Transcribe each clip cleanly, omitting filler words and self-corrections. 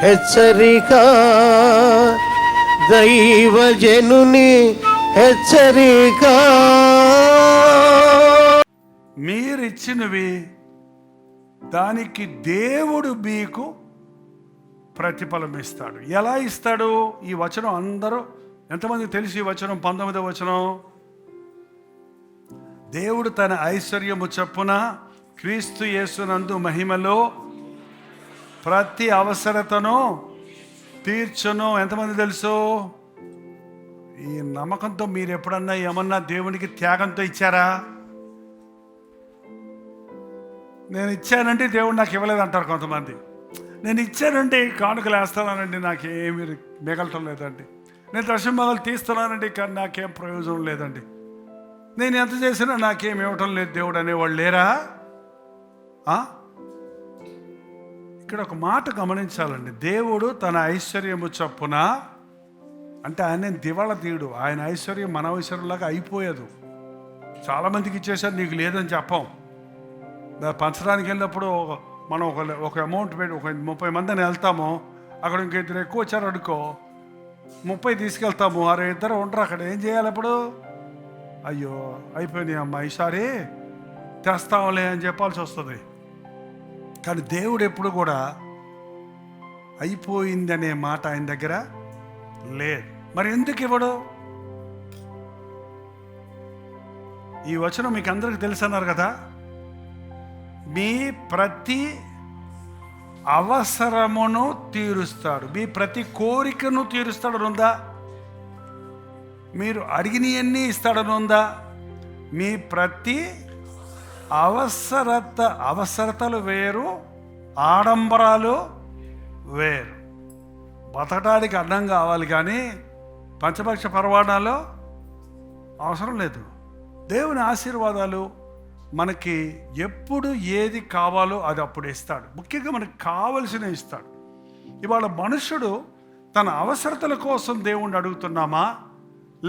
హెచ్చరిక, దైవజనుని హెచ్చరిక. మీరిచ్చినవి దానికి దేవుడు మీకు ప్రతిఫలం ఇస్తాడు. ఎలా ఇస్తాడు? ఈ వచనం అందరూ ఎంతమంది తెలిసి ఈ వచనం 19వ వచనం, దేవుడు తన ఐశ్వర్యము చొప్పున క్రీస్తు యేసునందు మహిమలో ప్రతి అవసరతను తీర్చును. ఎంతమంది తెలుసు? ఈ నమ్మకంతో మీరు ఎప్పుడన్నా ఏమన్నా దేవునికి త్యాగంతో ఇచ్చారా? నేను ఇచ్చానంటే దేవుడు నాకు ఇవ్వలేదు అంటారు కొంతమంది. నేను ఇచ్చానంటే కానుకలు వేస్తున్నానండి, నాకేమీ మిగలటం లేదండి. నేను దశమగలు తీస్తున్నానండి, కానీ నాకేం ప్రయోజనం లేదండి. నేను ఎంత చేసినా నాకేం ఇవ్వటం లేదు దేవుడు అనేవాళ్ళు లేరా? ఇక్కడ ఒక మాట గమనించాలండి. దేవుడు తన ఐశ్వర్యము చొప్పున, అంటే ఆయన దివాళ తీయుడు. ఆయన ఐశ్వర్యం మన ఐశ్వర్యంలాగా అయిపోయేది. చాలామందికి ఇచ్చేసారు, నీకు లేదని చెప్పం. పంచడానికి వెళ్ళినప్పుడు మనం ఒక అమౌంట్ పెట్టి ఒక 30 మందిని వెళ్తాము, అక్కడ ఇంకిద్దరు ఎక్కువ వచ్చారు అనుకో, 30 తీసుకెళ్తాము. అరే ఇద్దరు ఉండరు అక్కడ, ఏం చేయాలి అప్పుడు? అయ్యో అయిపోయినాయి అమ్మా, ఈసారి తెస్తాంలే అని చెప్పాల్సి వస్తుంది. కానీ దేవుడు ఎప్పుడు కూడా అయిపోయిందనే మాట ఆయన దగ్గర లేదు. మరి ఎందుకు ఇవ్వడు? ఈ వచనం మీకు అందరికి తెలుసు అన్నారు కదా. మీ ప్రతి అవసరమును తీరుస్తాడు, మీ ప్రతి కోరికను తీరుస్తాడని ఉందా? మీరు అడిగినవన్నీ ఇస్తాడని ఉందా? మీ ప్రతి అవసరతలు వేరు, ఆడంబరాలు వేరు. బతకడానికి అన్నం కావాలి కానీ పంచపక్ష పరవాణాలు అవసరం లేదు. దేవుని ఆశీర్వాదాలు మనకి ఎప్పుడు ఏది కావాలో అది అప్పుడు ఇస్తాడు. ముఖ్యంగా మనకు కావలసినవి ఇస్తాడు. ఇవాళ మనుషుడు తన అవసరతల కోసం దేవుణ్ణి అడుగుతున్నామా,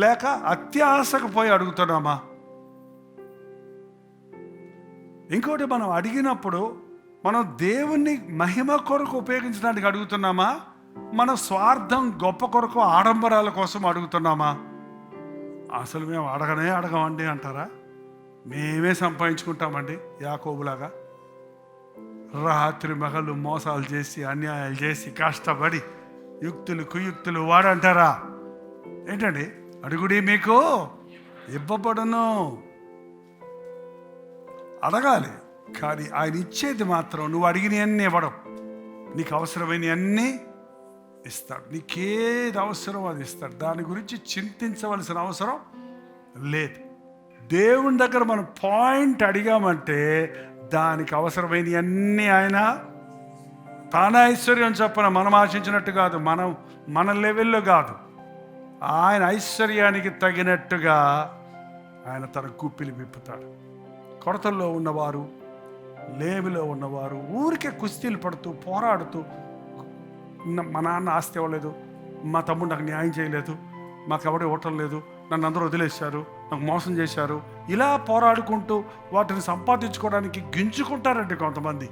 లేక అత్యాశకు పోయి అడుగుతున్నామా? ఇంకోటి, మనం అడిగినప్పుడు మనం దేవుణ్ణి మహిమ కొరకు ఉపయోగించడానికి అడుగుతున్నామా, మన స్వార్థం గొప్ప కొరకు ఆడంబరాల కోసం అడుగుతున్నామా? అసలు మేము అడగమండి అంటారా? మేమే సంపాదించుకుంటామండి యాకోబులాగా. రాత్రి మగలు మోసాలు చేసి, అన్యాయాలు చేసి, కష్టపడి యుక్తులు కుయుక్తులు వాడంటారా? ఏంటండి? అడుగుడి మీకు ఇవ్వబడును. అడగాలి, కానీ ఆయన ఇచ్చేది మాత్రం నువ్వు అడిగినవన్నీ ఇవ్వడం. నీకు అవసరమైనవన్నీ ఇస్తాడు. నీకేది అవసరం అది ఇస్తాడు. దాని గురించి చింతించవలసిన అవసరం లేదు. దేవుని దగ్గర మనం పాయింట్ అడిగామంటే దానికి అవసరమైనవన్నీ ఆయన తాన ఐశ్వర్యం చొప్పున, మనం ఆశించినట్టు కాదు, మన లెవెల్లో కాదు, ఆయన ఐశ్వర్యానికి తగినట్టుగా ఆయన తన గుప్పిలి విప్పుతాడు. కొరతల్లో ఉన్నవారు, లేమిలో ఉన్నవారు ఊరికే కుస్తీలు పడుతూ పోరాడుతూ, మా నాన్న ఆస్తి ఇవ్వలేదు, మా తమ్ముడు నాకు న్యాయం చేయలేదు, మాకు ఎవరు ఇవ్వటం లేదు, నన్ను అందరూ వదిలేశారు, నాకు మోసం చేశారు, ఇలా పోరాడుకుంటూ వాటిని సంపాదించుకోవడానికి గింజుకుంటారండి కొంతమంది.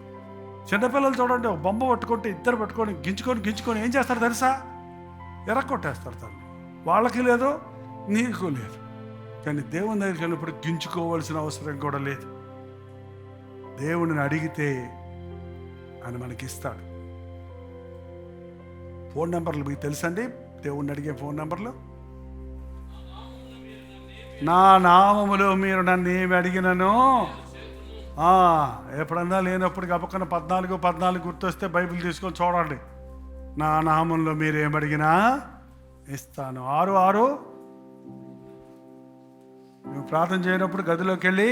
చిన్నపిల్లలు చూడండి, ఒక బొమ్మ పట్టుకుంటే ఇద్దరు పట్టుకొని గించుకొని ఏం చేస్తారు తెలుసా? ఎరక్కొట్టేస్తారు తను. వాళ్ళకి లేదు, నీకు లేదు. కానీ దేవుని దగ్గరికి వెళ్ళినప్పుడు గించుకోవాల్సిన అవసరం కూడా లేదు. దేవుడిని అడిగితే ఆయన మనకి ఇస్తాడు. ఫోన్ నెంబర్లు మీకు తెలుసండి? దేవుణ్ణి అడిగే ఫోన్ నెంబర్లు. నా నామములో మీరు నన్ను ఏమి అడిగినను, ఎప్పుడన్నా లేనప్పుడు గబక్కన 14 గుర్తొస్తే బైబిల్ తీసుకొని చూడండి. నా నామంలో మీరు ఏమడిగినా ఇస్తాను. 6 నువ్వు ప్రార్థన చేయనప్పుడు గదిలోకి వెళ్ళి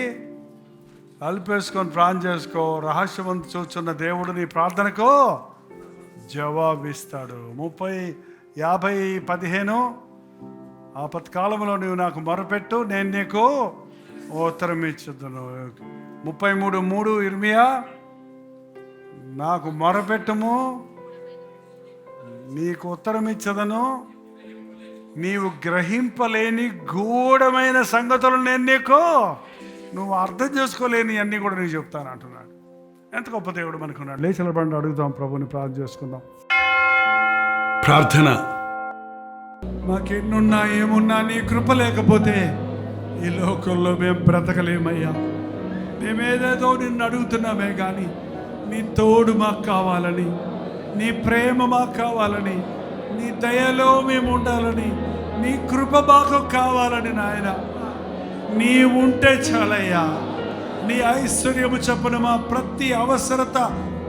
అల్పేసుకొని ప్రార్థన చేసుకో. రహస్యవంతు చూస్తున్న దేవుడు నీ ప్రార్థనకు జవాబిస్తాడు. 30, 50, 15 ఆపత్కాలంలో నువ్వు నాకు మొరపెట్టు, నేను నీకు ఉత్తరం ఇచ్చుదును. 33:3 ఇర్మియా, నాకు మొరపెట్టుము, నీకు ఉత్తరం ఇచ్చదను, నీవు గ్రహింపలేని గూఢమైన సంగతులు నేను నీకు, నువ్వు అర్థం చేసుకోలేని అన్నీ కూడా నేను చెప్తాను అంటున్నాడు. ఎంత గొప్ప దేవుడు మనకున్నాడు. లేచిన బండి అడుగుదాం, ప్రభుని ప్రార్థన చేసుకుందాం. ప్రార్థన. మాకెన్నున్నా ఏమున్నా నీ కృప లేకపోతే ఈ లోకంలో మేము బ్రతకలేమయ్యా. మేమేదేదో నిన్ను అడుగుతున్నామే కానీ నీ తోడు మాకు కావాలని, నీ ప్రేమ మాకు కావాలని, నీ దయలో మేము ఉండాలని, నీ కృప మాకు కావాలని నాయన. నీ ఉంటే చాలయ్యా. నీ ఐశ్వర్యము చొప్పున మా ప్రతి అవసరత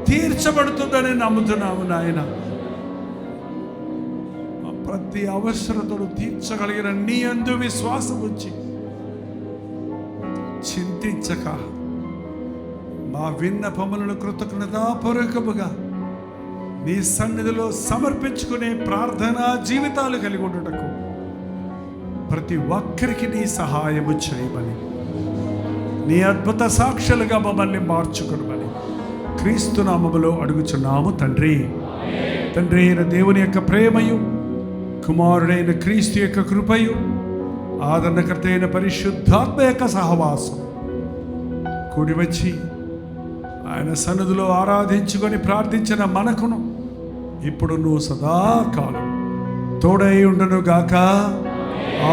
తీర్చబడుతుందని నమ్ముతున్నాము నాయన. మా ప్రతి అవసరతను తీర్చగలిగిన నీ యందు విశ్వాసం ఉంచి చింతించక మా విన్నపములను కృతజ్ఞతాపూర్వకముగా నీ సన్నిధిలో సమర్పించుకునే ప్రార్థనా జీవితాలు కలిగి ఉండటకు ప్రతి ఒక్కరికి నీ సహాయము చేయమని, నీ అద్భుత సాక్షులుగా మమ్మల్ని మార్చుకునమని క్రీస్తు నామములో అడుగుచున్నాము తండ్రి. తండ్రి అయిన దేవుని యొక్క ప్రేమయు, కుమారుడైన క్రీస్తు యొక్క కృపయు, ఆదరణకర్త అయిన పరిశుద్ధాత్మ యొక్క సహవాసం కూడి వచ్చి ఆయన సన్నిధిలో ఆరాధించుకొని ప్రార్థించిన మనకును ఇప్పుడు నువ్వు సదాకాలం తోడై ఉండును గాక.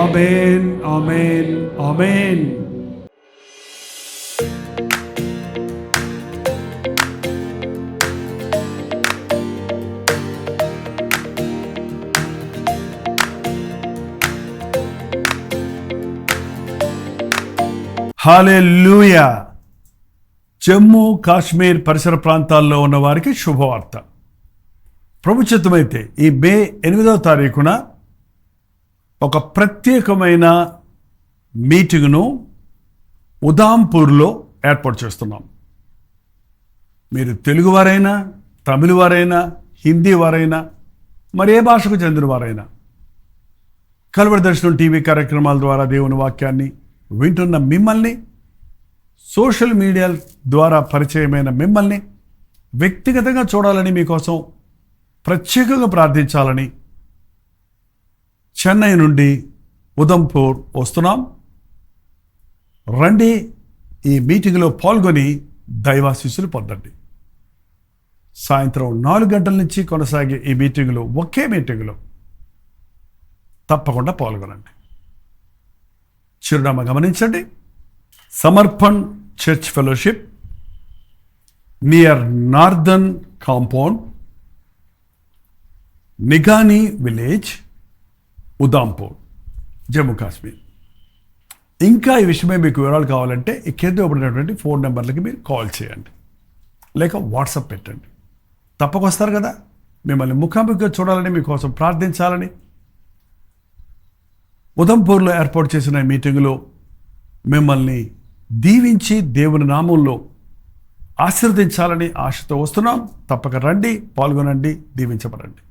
ఆమేన్, ఆమేన్, ఆమేన్. హల్లెలూయా. జమ్మూ కాశ్మీర్ పరిసర ప్రాంతాల్లో ఉన్న వారికి శుభవార్త. ప్రభు చిత్తమైతే ఈ మే 8వ తారీఖున ఒక ప్రత్యేకమైన మీటింగ్ను ఉదాంపూర్లో ఏర్పాటు చేస్తున్నాం. మీరు తెలుగు వారైనా, తమిళ వారైనా, హిందీ వారైనా, మరి ఏ భాషకు చెందిన వారైనా కల్వరి దర్శనం టీవీ కార్యక్రమాల ద్వారా దేవుని వాక్యాన్ని వింటున్న మిమ్మల్ని, సోషల్ మీడియా ద్వారా పరిచయమైన మిమ్మల్ని వ్యక్తిగతంగా చూడాలని, మీకోసం ప్రత్యేకంగా ప్రార్థించాలని చెన్నై నుండి ఉదంపూర్ వస్తున్నాం. రండి, ఈ మీటింగ్లో పాల్గొని దైవాశీస్సులు పొందండి. సాయంత్రం 4 గంటల నుంచి కొనసాగే ఈ మీటింగ్లో, ఒకే మీటింగ్లో తప్పకుండా పాల్గొనండి. చిరునామా గమనించండి. Samarpan church fellowship, near northern compound, Nigani village, Udhampur, Jammu Kashmir. ఇంకా ఈ విషయమై మీకు వివరాలు కావాలంటే ఈ కింద ఇవ్వబడినటువంటి ఫోన్ నెంబర్లకి మీరు కాల్ చేయండి, లేక వాట్సాప్ పెట్టండి. తప్పకొస్తారు కదా. మిమ్మల్ని ముఖాముఖిగా చూడాలని, మీకోసం ప్రార్థించాలని ఉదంపూర్లో ఏర్పాటు చేసిన మీటింగ్లో మిమ్మల్ని దీవించి దేవుని నామంలో ఆశీర్వదించాలని ఆశతో వస్తున్నాం. తప్పక రండి, పాల్గొనండి, దీవించబడండి.